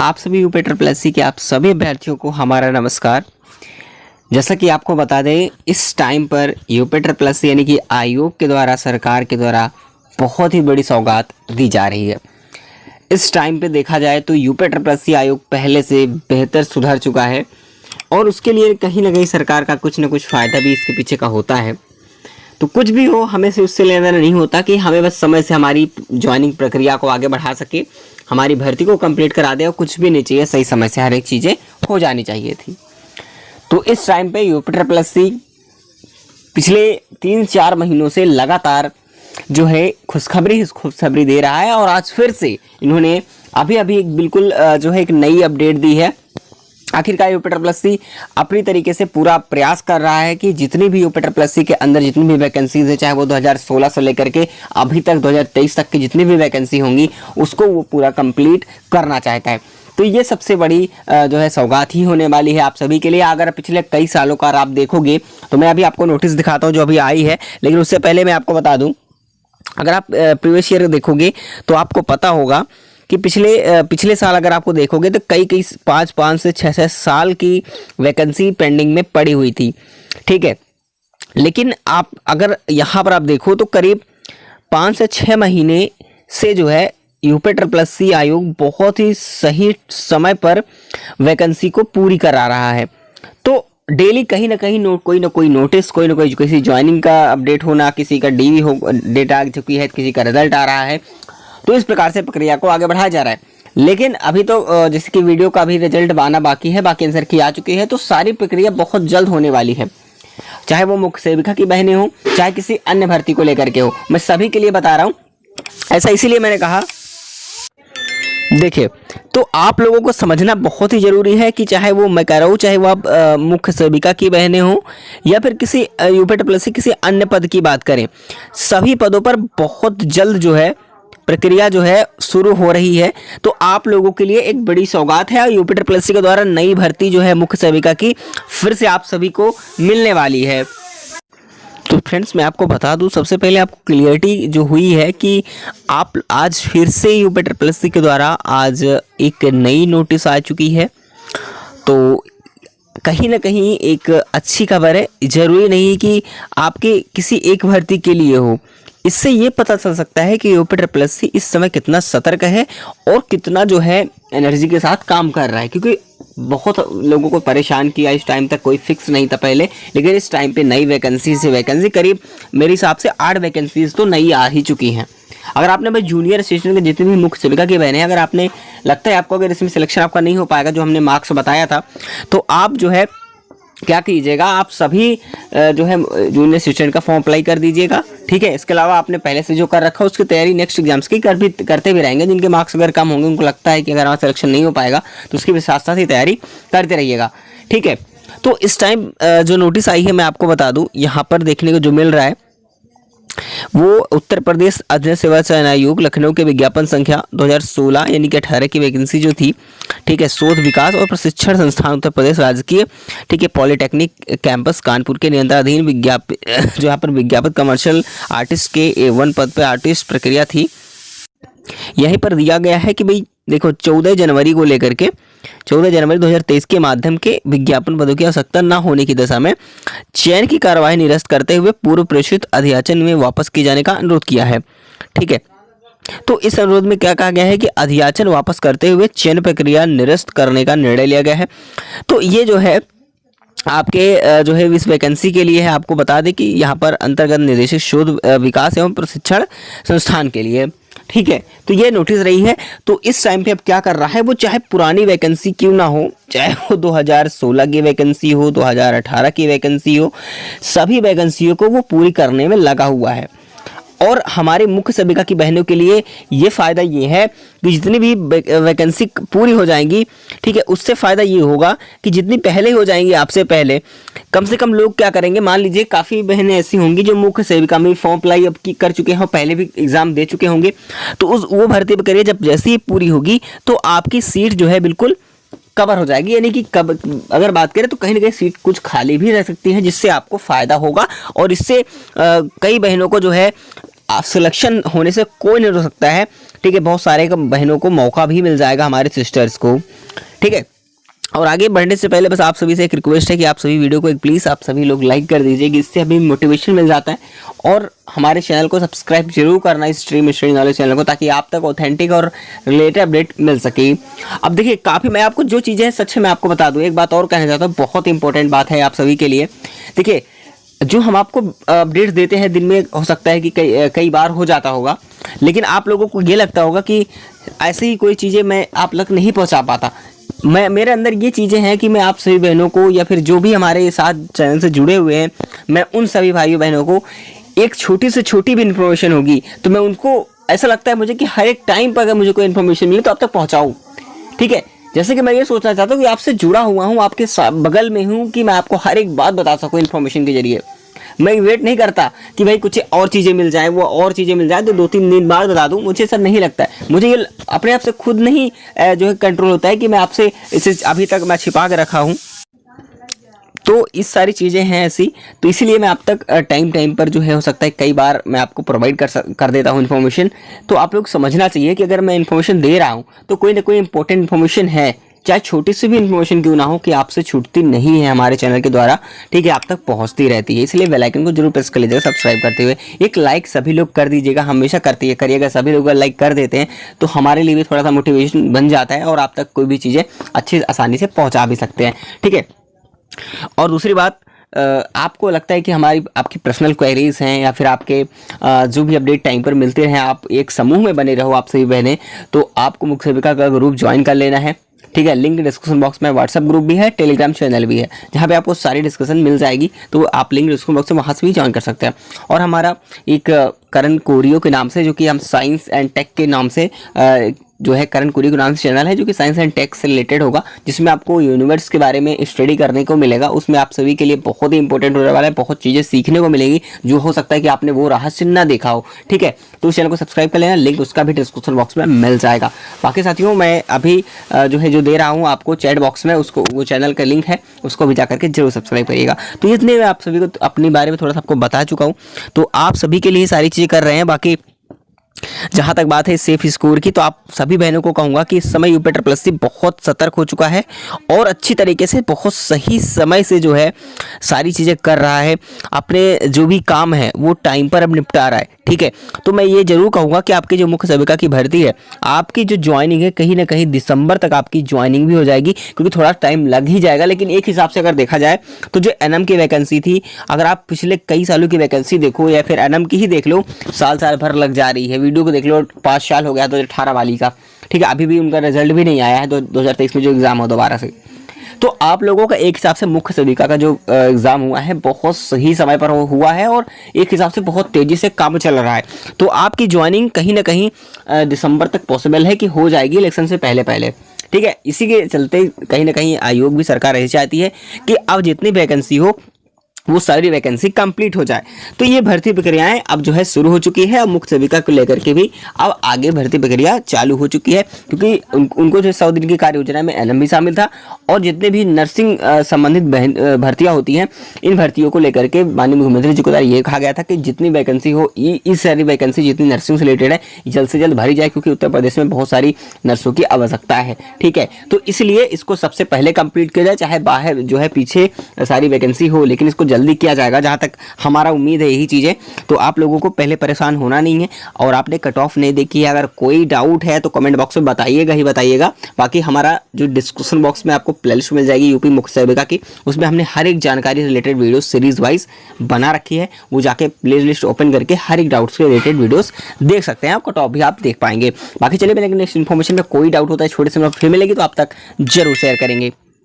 आप सभी UP triple S C के आप सभी अभ्यर्थियों को हमारा नमस्कार। जैसा कि आपको बता दें, इस टाइम पर यूपी ट्रिपल एस सी यानी कि आयोग के द्वारा, सरकार के द्वारा बहुत ही बड़ी सौगात दी जा रही है। इस टाइम पे देखा जाए तो यूपी ट्रिपल एस सी आयोग पहले से बेहतर सुधर चुका है और उसके लिए कहीं ना कहीं सरकार का कुछ ना कुछ फ़ायदा भी इसके पीछे का होता है। तो कुछ भी हो, हमें से उससे लेना देना नहीं होता कि हमें बस समय से हमारी ज्वाइनिंग प्रक्रिया को आगे बढ़ा सके, हमारी भर्ती को कंप्लीट करा दे और कुछ भी नहीं चाहिए, सही समय से हर एक चीज़ें हो जानी चाहिए थी। तो इस टाइम पे यूपी ट्रिपल एस सी पिछले 3-4 महीनों से लगातार जो है खुशखबरी दे रहा है और आज फिर से इन्होंने अभी एक बिल्कुल जो है एक नई अपडेट दी है। आखिरकार यूपी ट्रिपल एस सी अपनी तरीके से पूरा प्रयास कर रहा है कि जितनी भी यूपी ट्रिपल एस सी के अंदर जितनी भी वैकेंसीज है, चाहे वो 2016 से लेकर के अभी तक 2023 तक की जितनी भी वैकेंसी होंगी उसको वो पूरा कंप्लीट करना चाहता है। तो ये सबसे बड़ी जो है सौगात ही होने वाली है आप सभी के लिए। अगर पिछले कई सालों का आप देखोगे तो मैं अभी आपको नोटिस दिखाता हूँ जो अभी आई है, लेकिन उससे पहले मैं आपको बता दूँ, अगर आप प्रीवियस ईयर देखोगे तो आपको पता होगा कि पिछले साल अगर आपको देखोगे तो कई 5 से 6 साल की वैकेंसी पेंडिंग में पड़ी हुई थी, ठीक है। लेकिन आप अगर यहाँ पर आप देखो तो करीब 5 से 6 महीने से जो है यूपी ट्रिपल एस सी आयोग बहुत ही सही समय पर वैकेंसी को पूरी करा रहा है। तो डेली कहीं ना कहीं कोई ना कोई नोटिस, कोई ना कोई किसी ज्वाइनिंग का अपडेट होना, किसी का डीवी हो डेट आ चुकी है, किसी का रिजल्ट आ रहा है, तो इस प्रकार से प्रक्रिया को आगे बढ़ाया जा रहा है। लेकिन अभी तो जैसे कि वीडियो का भी रिजल्ट आना बाकी है, बाकी आंसर की आ चुकी है, तो सारी प्रक्रिया बहुत जल्द होने वाली है। चाहे वो मुख्य सेविका की बहनें हो, चाहे किसी अन्य भर्ती को लेकर के हो, मैं सभी के लिए बता रहा हूँ। ऐसा इसीलिए मैंने कहा, देखिए, तो आप लोगों को समझना बहुत ही जरूरी है कि चाहे वो मैं कह रहा हूँ, चाहे वो आप मुख्य सेविका की बहनें हो या फिर किसी यूपी ट्रिपल एस सी किसी अन्य पद की बात करें, सभी पदों पर बहुत जल्द जो है प्रक्रिया जो है शुरू हो रही है। तो आप लोगों के लिए एक बड़ी सौगात है और यूपी ट्रिपल एस सी के द्वारा नई भर्ती जो है मुख्य सेविका की फिर से आप सभी को मिलने वाली है। तो फ्रेंड्स, मैं आपको बता दूं, सबसे पहले आपको क्लियरिटी जो हुई है कि आप आज फिर से यूपी ट्रिपल एस सी के द्वारा आज एक नई नोटिस आ चुकी है। तो कहीं ना कहीं एक अच्छी खबर है। जरूरी नहीं कि आपके किसी एक भर्ती के लिए हो, इससे ये पता चल सकता है कि यूपी ट्रिपल एस सी इस समय कितना सतर्क है और कितना जो है एनर्जी के साथ काम कर रहा है। क्योंकि बहुत लोगों को परेशान किया, इस टाइम तक कोई फिक्स नहीं था पहले, लेकिन इस टाइम पे नई वैकेंसी से वैकेंसी करीब मेरे हिसाब से 8 वैकेंसीज तो नई आ ही चुकी हैं। अगर आपने भाई जूनियर असिस्टेंट के जितनी भी मुख्य सेविका की बहनें हैं, अगर आपने लगता है आपको अगर इसमें सिलेक्शन आपका नहीं हो पाएगा जो हमने मार्क्स बताया था, तो आप जो है क्या कीजिएगा, आप सभी जो है जूनियर असिस्टेंट का फॉर्म अप्लाई कर दीजिएगा, ठीक है। इसके अलावा आपने पहले से जो कर रखा है उसकी तैयारी नेक्स्ट एग्जाम्स की करते भी रहेंगे। जिनके मार्क्स अगर कम होंगे, उनको लगता है कि अगर हमारा सिलेक्शन नहीं हो पाएगा तो उसके भी साथ साथ ही तैयारी करते रहिएगा, ठीक है। तो इस टाइम जो नोटिस आई है मैं आपको बता दूँ, यहाँ पर देखने को जो मिल रहा है वो उत्तर प्रदेश अध्ययन सेवा चयन आयोग लखनऊ के विज्ञापन संख्या 2016 यानी कि 18 की वैकेंसी जो थी, ठीक है, शोध विकास और प्रशिक्षण संस्थान उत्तर प्रदेश राजकीय, ठीक है, पॉलिटेक्निक कैंपस कानपुर के नियंत्रणाधीन जो यहाँ पर विज्ञापित कमर्शियल आर्टिस्ट के A1 पद पर आर्टिस्ट प्रक्रिया थी। यहीं पर दिया गया है कि भाई देखो 14 जनवरी को लेकर के 14 जनवरी 2023 के माध्यम के विज्ञापन पदों की आवश्यकता न होने की दशा में चयन की कार्यवाही निरस्त करते हुए पूर्व प्रेषित अधियाचन में वापस किए जाने का अनुरोध किया है, ठीक है। तो इस अनुरोध में क्या कहा गया है कि अधियाचन वापस करते हुए चयन प्रक्रिया निरस्त करने का निर्णय लिया गया है। तो ये जो है आपके जो है इस वैकेंसी के लिए है। आपको बता दें कि यहाँ पर अंतर्गत निदेशक शोध विकास एवं प्रशिक्षण संस्थान के लिए, ठीक है। तो ये नोटिस रही है। तो इस टाइम पे अब क्या कर रहा है, वो चाहे पुरानी वैकेंसी क्यों ना हो, चाहे वो 2016 की वैकेंसी हो, 2018 की वैकेंसी हो, सभी वैकेंसियों को वो पूरी करने में लगा हुआ है। और हमारे मुख्य सेविका की बहनों के लिए ये फ़ायदा ये है कि जितनी भी वैकेंसी पूरी हो जाएंगी, ठीक है, उससे फ़ायदा ये होगा कि जितनी पहले हो जाएंगी आपसे पहले, कम से कम लोग क्या करेंगे, मान लीजिए काफ़ी बहनें ऐसी होंगी जो मुख्य सेविका में फॉर्म अप्लाई अब की कर चुके हैं, पहले भी एग्ज़ाम दे चुके होंगे, तो वो भर्ती प्रक्रिया जब जैसे ही पूरी होगी तो आपकी सीट जो है बिल्कुल कवर हो जाएगी। यानी कि अगर बात करें तो कहीं ना कहीं सीट कुछ खाली भी रह सकती है, जिससे आपको फ़ायदा होगा और इससे कई बहनों को जो है सिलेक्शन होने से कोई नहीं रोक सकता है, ठीक है। बहुत सारे बहनों को मौका भी मिल जाएगा, हमारे सिस्टर्स को, ठीक है। और आगे बढ़ने से पहले बस आप सभी से एक रिक्वेस्ट है कि आप सभी वीडियो को एक प्लीज़ आप सभी लोग लाइक कर दीजिए, कि इससे हमें मोटिवेशन मिल जाता है। और हमारे चैनल को सब्सक्राइब जरूर करना, इस स्ट्रीम स्टडी नॉलेज चैनल को, ताकि आप तक ऑथेंटिक और रिलेटेड अपडेट मिल सके। अब देखिए काफ़ी, मैं आपको जो चीज़ें हैं सच मैं आपको बता दूँ। एक बात और कहना चाहता हूँ, बहुत इंपॉर्टेंट बात है आप सभी के लिए। देखिए जो हम आपको अपडेट्स देते हैं दिन में, हो सकता है कि कई बार हो जाता होगा, लेकिन आप लोगों को ये लगता होगा कि ऐसी ही कोई चीज़ें मैं आप तक नहीं पहुंचा पाता। मेरे अंदर ये चीज़ें हैं कि मैं आप सभी बहनों को, या फिर जो भी हमारे साथ चैनल से जुड़े हुए हैं, मैं उन सभी भाइयों बहनों को एक छोटी से छोटी भी इन्फॉर्मेशन होगी तो मैं उनको, ऐसा लगता है मुझे कि हर एक टाइम पर अगर मुझे कोई इन्फॉर्मेशन मिले तो आप तक पहुँचाऊँ, ठीक है। जैसे कि मैं ये सोचना चाहता हूँ कि आपसे जुड़ा हुआ हूँ, आपके बगल में हूँ, कि मैं आपको हर एक बात बता सकूँ इन्फॉर्मेशन के जरिए। मैं वेट नहीं करता कि भाई कुछ और चीज़ें मिल जाए, वो और चीज़ें मिल जाए तो 2-3 दिन बाद बता दूं, मुझे ऐसा नहीं लगता है। मुझे ये अपने आप से खुद नहीं जो है कंट्रोल होता है कि मैं आपसे इसे अभी तक मैं छिपा के रखा हूँ। तो इस सारी चीज़ें हैं ऐसी, तो इसीलिए मैं आप तक टाइम पर जो है, हो सकता है कई बार मैं आपको प्रोवाइड कर देता हूँ इन्फॉर्मेशन। तो आप लोग समझना चाहिए कि अगर मैं इन्फॉर्मेशन दे रहा हूँ तो कोई ना कोई इंपॉर्टेंट इन्फॉर्मेशन है, चाहे छोटी सी भी इन्फॉर्मेशन क्यों ना हो, कि आपसे छूटती नहीं है हमारे चैनल के द्वारा, ठीक है, आप तक पहुंचती रहती है। इसलिए बेल आइकन को जरूर प्रेस कर लीजिएगा सब्सक्राइब करते हुए। एक लाइक सभी लोग कर दीजिएगा, हमेशा करिएगा। सभी लोग लाइक कर देते हैं तो हमारे लिए भी थोड़ा सा मोटिवेशन बन जाता है, और आप तक कोई भी चीज़ें अच्छी आसानी से पहुँचा भी सकते हैं, ठीक है। और दूसरी बात, आपको लगता है कि आपकी पर्सनल क्वेरीज हैं, या फिर आपके जो भी अपडेट टाइम पर मिलते हैं, आप एक समूह में बने रहो आप सभी बहनें, तो आपको मुख्य सेविका का ग्रुप ज्वाइन कर लेना है, ठीक है। लिंक डिस्क्रिप्शन बॉक्स में व्हाट्सएप ग्रुप भी है, टेलीग्राम चैनल भी है, जहाँ पे आपको सारी डिस्कशन मिल जाएगी। तो आप लिंक डिस्क्रिप्शन बॉक्स से वहाँ से भी ज्वाइन कर सकते हैं। और हमारा एक करण कोरियो के नाम से, जो कि हम साइंस एंड टेक के नाम से जो है करण कुरी के नाम से चैनल है, जो कि साइंस एंड टेक से रिलेटेड होगा, जिसमें आपको यूनिवर्स के बारे में स्टडी करने को मिलेगा। उसमें आप सभी के लिए बहुत ही इंपॉर्टेंट होने वाला है, बहुत चीज़ें सीखने को मिलेगी, जो हो सकता है कि आपने वो रहस्य ना देखा हो, ठीक है। तो उस चैनल को सब्सक्राइब कर लेना, लिंक उसका भी डिस्क्रिप्शन बॉक्स में मिल जाएगा। बाकी साथियों, मैं अभी जो दे रहा हूँ आपको चैट बॉक्स में, उसको वो चैनल का लिंक है, उसको भी जाकर के जरूर सब्सक्राइब करिएगा। तो इतने मैं आप सभी को अपने बारे में थोड़ा सा आपको बता चुका हूँ, तो आप सभी के लिए सारी चीज़ें कर रहे हैं। बाकी जहाँ तक बात है सेफ स्कोर की, तो आप सभी बहनों को कहूँगा कि इस समय यूपी ट्रिपल बहुत सतर्क हो चुका है, और अच्छी तरीके से बहुत सही समय से जो है सारी चीज़ें कर रहा है, अपने जो भी काम है वो टाइम पर अब निपटा रहा है, ठीक है। तो मैं ये जरूर कहूँगा कि आपकी जो मुख्य सेविका की भर्ती है, आपकी जो ज्वाइनिंग है, कहीं ना कहीं दिसंबर तक आपकी ज्वाइनिंग भी हो जाएगी, क्योंकि थोड़ा टाइम लग ही जाएगा। लेकिन एक हिसाब से अगर देखा जाए तो जो एनएम की वैकेंसी थी, अगर आप पिछले कई सालों की वैकेंसी देखो, या फिर एनएम की ही देख लो, साल भर लग जा रही है। वीडियो को देख लो, 5 साल हो गया 2018 वाली का, ठीक है। अभी भी उनका रिजल्ट भी नहीं आया है 2023 में जो एग्ज़ाम हो दोबारा से। तो आप लोगों का एक हिसाब से मुख्य सेविका का जो एग्ज़ाम हुआ है, बहुत सही समय पर हुआ है, और एक हिसाब से बहुत तेज़ी से काम चल रहा है। तो आपकी ज्वाइनिंग कहीं ना कहीं दिसंबर तक पॉसिबल है कि हो जाएगी, इलेक्शन से पहले, ठीक है। इसी के चलते कहीं ना कहीं आयोग भी, सरकार ऐसी चाहती है कि अब जितनी वैकेंसी हो वो सारी वैकेंसी कंप्लीट हो जाए। तो ये भर्ती प्रक्रियाएं अब जो है शुरू हो चुकी है। अब मुख्य सेविका को लेकर के भी अब आगे भर्ती प्रक्रिया चालू हो चुकी है, क्योंकि उनको जो 100 दिन की कार्य योजना में एनएम भी शामिल था, और जितने भी नर्सिंग संबंधित भर्तियां होती हैं, इन भर्तियों को लेकर के माननीय मुख्यमंत्री जी को ये कहा गया था कि जितनी वैकेंसी हो, इस सारी वैकेंसी जितनी नर्सिंग से रिलेटेड है, जल्द से जल्द भरी जाए, क्योंकि उत्तर प्रदेश में बहुत सारी नर्सों की आवश्यकता है, ठीक है। तो इसलिए इसको सबसे पहले कंप्लीट किया जाए, चाहे बाहर जो है पीछे सारी वैकेंसी हो, लेकिन इसको जल्दी किया जाएगा, जहां तक हमारा उम्मीद है यही चीज़ें। तो आप लोगों को पहले परेशान होना नहीं है, और आपने कट ऑफ नहीं देखी है। अगर कोई डाउट है तो कमेंट बॉक्स में बताइएगा ही बताइएगा। बाकी हमारा जो डिस्क्रिप्शन बॉक्स में आपको प्लेलिस्ट मिल जाएगी यूपी मुख्य सेविका की, उसमें हमने हर एक जानकारी रिलेटेड वीडियो सीरीज वाइज बना रखी है। वो जाके प्ले लिस्ट ओपन करके हर एक डाउट्स के रिलेटेड वीडियोस देख सकते हैं, कट ऑफ भी आप देख पाएंगे। बाकी चलिए, मेरे नेक्स्ट इन्फॉर्मेशन में कोई डाउट होता है, छोटे से फिर मिलेगी तो आप तक जरूर शेयर करेंगे।